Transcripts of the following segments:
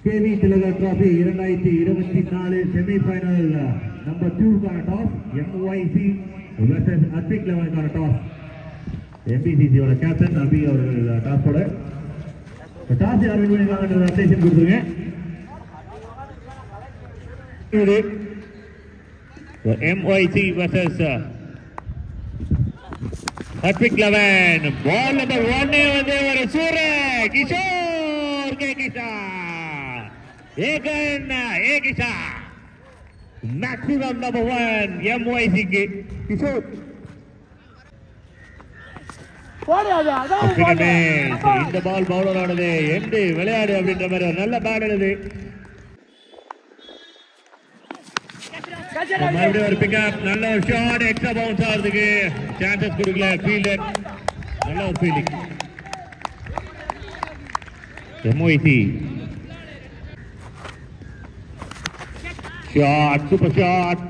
KV Tilagar Trophy 2024 semi-final number 2 கான toss MYC versus Athletic 11 கான toss. MBCC ஓட captain அபி அவர்கள் டாஸ் போட டாஸ் யார் வின் பண்ணிருக்காங்கன்ற அப்டேஷன் கொடுத்துருங்க. இது MYC versus Athletic 11. Ball number 1 வந்து ஒரு சூர Kishore K Kishore maximum number 1 MYC Kishore. இந்த பால் பவுலர் ஆனது எண்டு விளையாடு அப்படின்ற மாதிரி ஒரு நல்ல பேட் ஆனது. மறுபடியும் ஒரு பிக்அப், நல்ல ஒரு ஷாட், எக்ஸ்ட்ரா பவுன்ஸ் ஆகிறதுக்கு சான்சஸ் கொடுக்கல ஃபீல்டர். நல்ல ஒரு fielding MYC. Shot, super shot,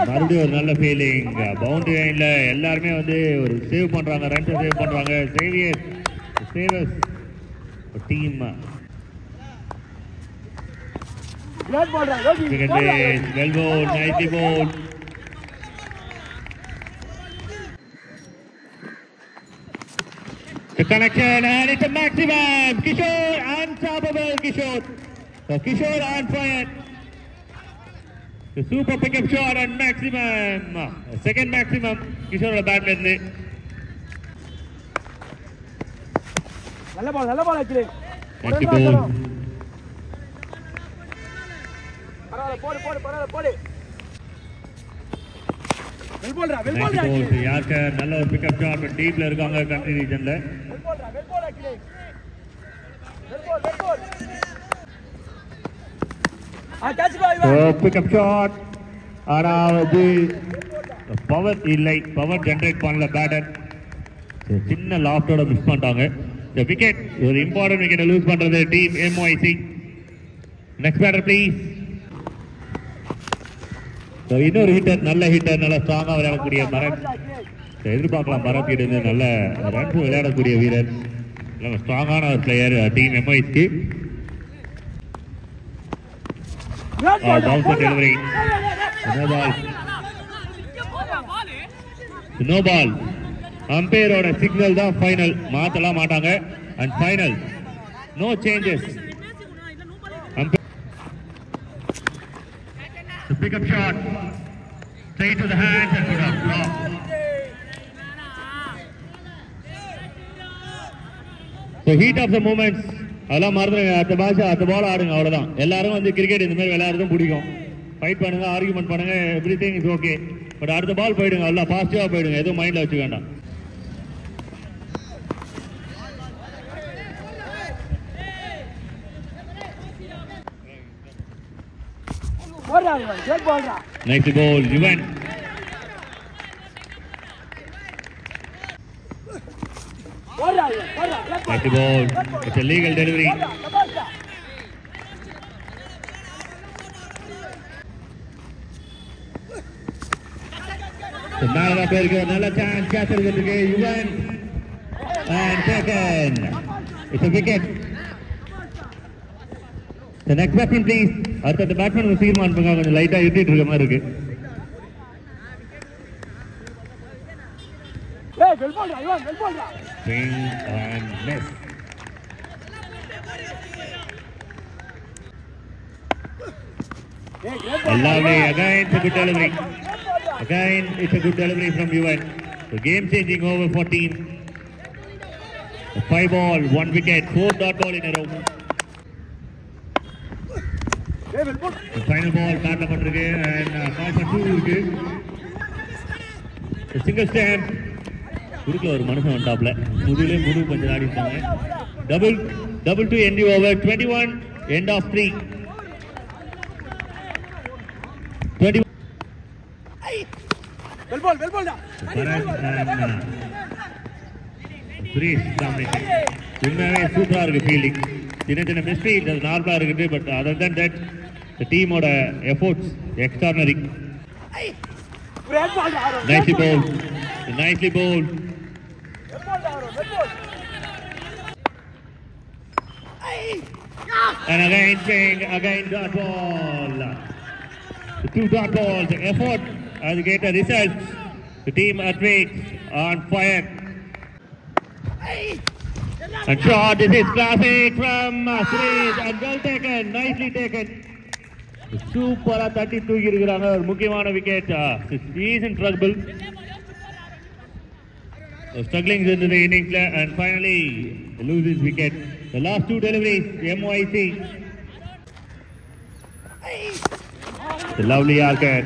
மறுபடியும் ஒரு நல்ல ஃபீலிங். பவுண்டரி லைன்ல எல்லாருமே வந்து ஒரு சேவ் பண்றாங்க, ரன்ஸ் சேவ் பண்றாங்க. Savers team well bowl, nicely bowl. The connection and it's a maximum. Kishore, unstoppable Kishore. So Kishore on fire. The super pickup shot and maximum. Second maximum. Kishore bat le. Nalla ball actually. Next ball. Pode. Well ball actually. Yorker நல்ல ஒரு pickup shot டீப்ல இருக்காங்க country ரீஜன்ல. Well ball actually. Well ball. Pickup shot. ஆனாவது power இல்லை, power generate பண்ணல batter. சின்ன லாஃப்டோட மிஸ் பண்ணிட்டாங்க. இந்த விக்கெட் ஒரு இம்பார்ட்டன்ட் விக்கெட்டை லூஸ் பண்றது team MYC. Next batter please. இன்னொரு ஹிட்டர், நல்ல ஹிட்டர், நல்ல ஸ்ட்ராங்கா விளையாடக்கூடிய மரன். எதிர்பார்க்கலாம் மரன் கிட்ட இருந்து நல்ல ரன்ஸ் விளையாடக்கூடிய வீரர், நல்ல ஸ்ட்ராங்கான ஒரு player team MYC. Bouncer delivery. No ball. Umpire oda signal da final. Maatala maatanga. And final. No changes. Umpire. The pickup shot. Straight to the hands and put up. Drop. So heat of the moments. அதெல்லாம் மறந்துடுங்க. அடுத்த பால் ஆடுங்க, அவ்வளோதான். எல்லாரும் வந்து cricket இந்த மாதிரி விளையாடுறதும் பிடிக்கும். ஃபைட் பண்ணுங்க, ஆர்கியூமெண்ட் பண்ணுங்க, every thing is okay. But அடுத்த பால் போயிடுங்க, எல்லாம் பாசிட்டிவாக போயிடுங்க, எதுவும் மைண்டில் வச்சுக்க வேண்டாம். Next ball Yuvan. Next ball. It's a legal delivery. The man up here, another chance, catcher with the game, Yuvan. And second. It's a wicket. The next batsman, please. After the batsman will see one, கொஞ்சம் லைட்டா இருட்டிட்டு இருக்க மாதிரி இருக்கு. Swing and miss. Lovely, again it's a good delivery. Again it's a good delivery from Yuvan. The game changing over for team. 5 ball, 1 wicket, 4 dot ball in a row. The final ball, bat la pandrige and call for 2 wicket. The single stamp. குறுக்கில் ஒரு மனுஷன் வந்தாப்ல, முதுகிலே முதுகு கொஞ்சம் ஆடி இருப்பாங்க. Double to end over 21 end of 3. 21. Well ball da. Breeze dominating. உண்மையாவே சூப்பரா இருக்கு fielding. சின்ன mistake அது நார்மலா இருக்குது. But other than that the teamோட efforts extraordinary. Nicely bowled. And again playing again dot ball. The two dot balls, the effort as get the results. The team athletes on fire. And shot, this is classic from Suresh and well taken, nicely taken. Super 32 irukkranga or mukkiyamaana wicket. He is in trouble. Struggling into the innings and finally loses wicket. The last two deliveries, MYC. The lovely Yorker.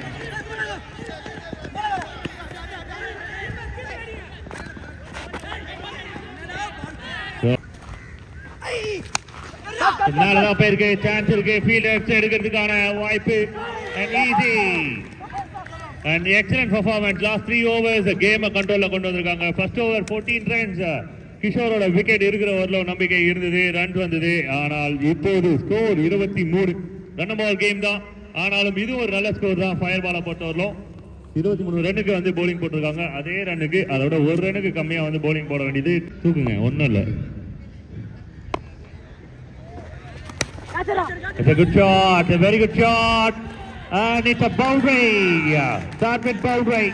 நாலா பேருக்கு chance இருக்கு fielders எடுக்கிறதுக்கான வாய்ப்பு and easy and excellent performance last 3 overs கேமை கண்ட்ரோல்ல கொண்டு வந்திருக்காங்க first over 14 runs கிஷோரோட wicket இருக்கிற ஓவர்ல நம்பிக்கை இருந்தது ரன்ஸ் வந்தது ஆனால் இப்போது ஸ்கோர் 23 ரன் பால் கேம் தான் ஆனாலும் இது ஒரு நல்ல ஸ்கோர் தான் ஃபயர் பாலை பொறுத்தவரையிலும் 23 ரன்னுக்கு வந்து bowling போட்டிருக்காங்க அதே ரன்னுக்கு அதோட ஒரு ரன்னுக்கு கம்மியா வந்து bowling போட வேண்டியது தூக்குங்க ஒண்ணும் இல்ல. It's a good shot, a very good shot, and it's a boundary. Start with boundary.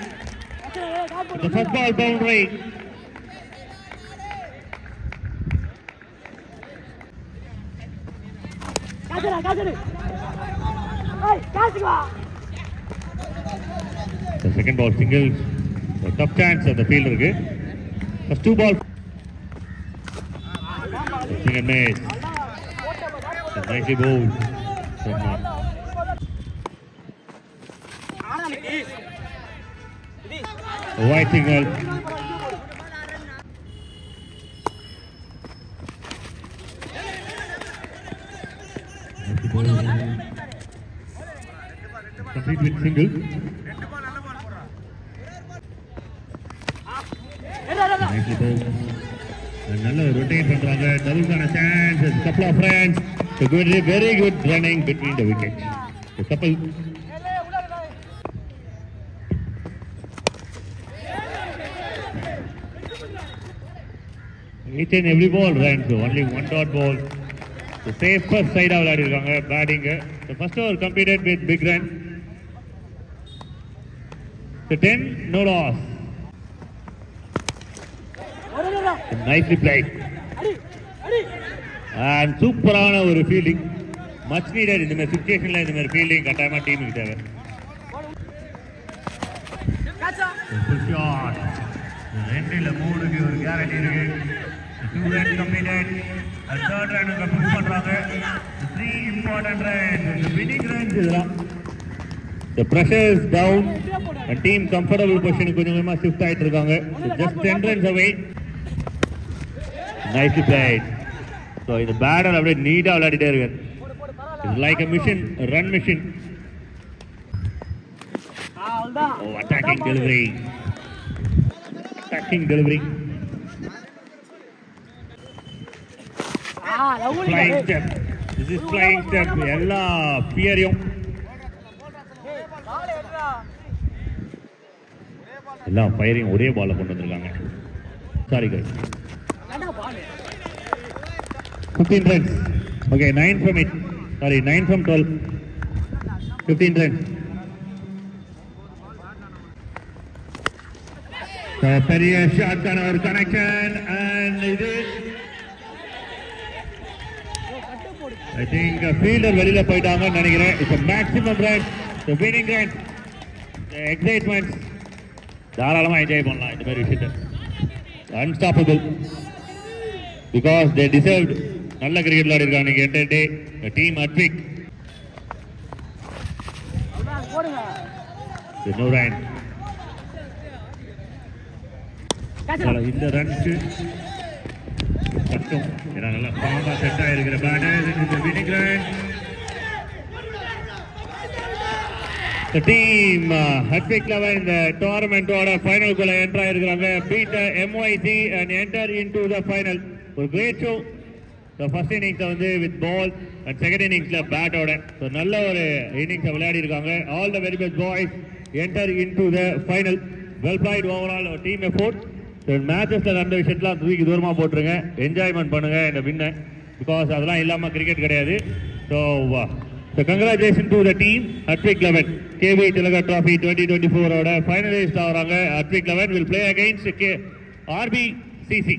The first ball boundary. The second ball singles, a tough chance at the fielder. First two ball. Second miss. Nicely bowled from a white signal. Complete with single. Nicely bowled. Another rotate பண்றாங்க டபுள்கான chance couple of runs. So very good running between the wickets. The couple. Each and every ball ran, so only one dot ball. The safest side of batting. The first over completed with big run. So 10, no loss. Nicely played. And சூப்பரான ஒரு fielding much needed இந்த மாதிரி சிச்சுவேஷன்ல இந்த மாதிரி fielding கட்டாயமா டீமுக்கு தேவை. Shot ரெண்டுல மூணுக்கு ஒரு கேரண்டி இருக்கு. 2 runs completed. Third run push பண்றாங்க. 3 important runs. The winning runs இதெல்லாம். The pressure is down. The team comfortable position கொஞ்சம் கொஞ்சமா ஷிஃப்ட் ஆயிட்டு இருக்காங்க. Just 10 runs away. Nicely played. So இந்த பேட்டர் அப்படியே நீட்டா விளையாடிட்டே இருக்காரு. It's like a mission, a run mission. Oh, attacking delivery. Attacking delivery. Flying step. This is flying step. எல்லா பியரையும் எல்லா ஃபயரையும் ஒரே பால்ல கொண்டு வந்திருக்காங்க. Sorry guys. 15 runs. Okay, 9 from it. Sorry, 9 from 12. 15 runs. So, பெரிய ஷாட்கான ஒரு கனெக்ஷன் and இது I think fielder வெளியில போயிட்டாங்கன்னு நினைக்கிறேன். It's a maximum runs. The winning runs. The excitement. தாராளமா என்ஜாய் பண்ணலாம் இந்த மாதிரி விஷயத்தை. Unstoppable. Because they deserved நல்ல கிரிக்கெட் விளையாடி இருக்காங்க நீங்க entire day. The team Atwick. No run. இந்த ரன்க்கு கஷ்டம் ஏன்னா நல்லா பாம்பா செட் ஆயிருக்கிற பேட்டர். இந்த winning run. The team Atwick level in the tournament order final குள்ள enter ஆயிருக்காங்க. Beat the MYC and enter into the final. ஒரு great show. The first innings வந்து with ball and second inningsல bat ஓட so நல்ல ஒரு innings விளையாடி இருக்காங்க. All the very best boys enter into the final. Well played overall team effort. So matchesல நடந்த விஷயத்தெல்லாம் தூக்கி தூரமா போட்டுருங்க. என்ஜாய்மென்ட் பண்ணுங்க இந்த வின்னை பிகாஸ் அதெல்லாம் இல்லாம கிரிக்கெட் கிடையாது. So congratulations to the team. Hattrick 11 KB Tilaka Trophy 2024 ஓட ஃபைனலிஸ்ட் ஆகுறாங்க. Hattrick 11 will play against RBCC.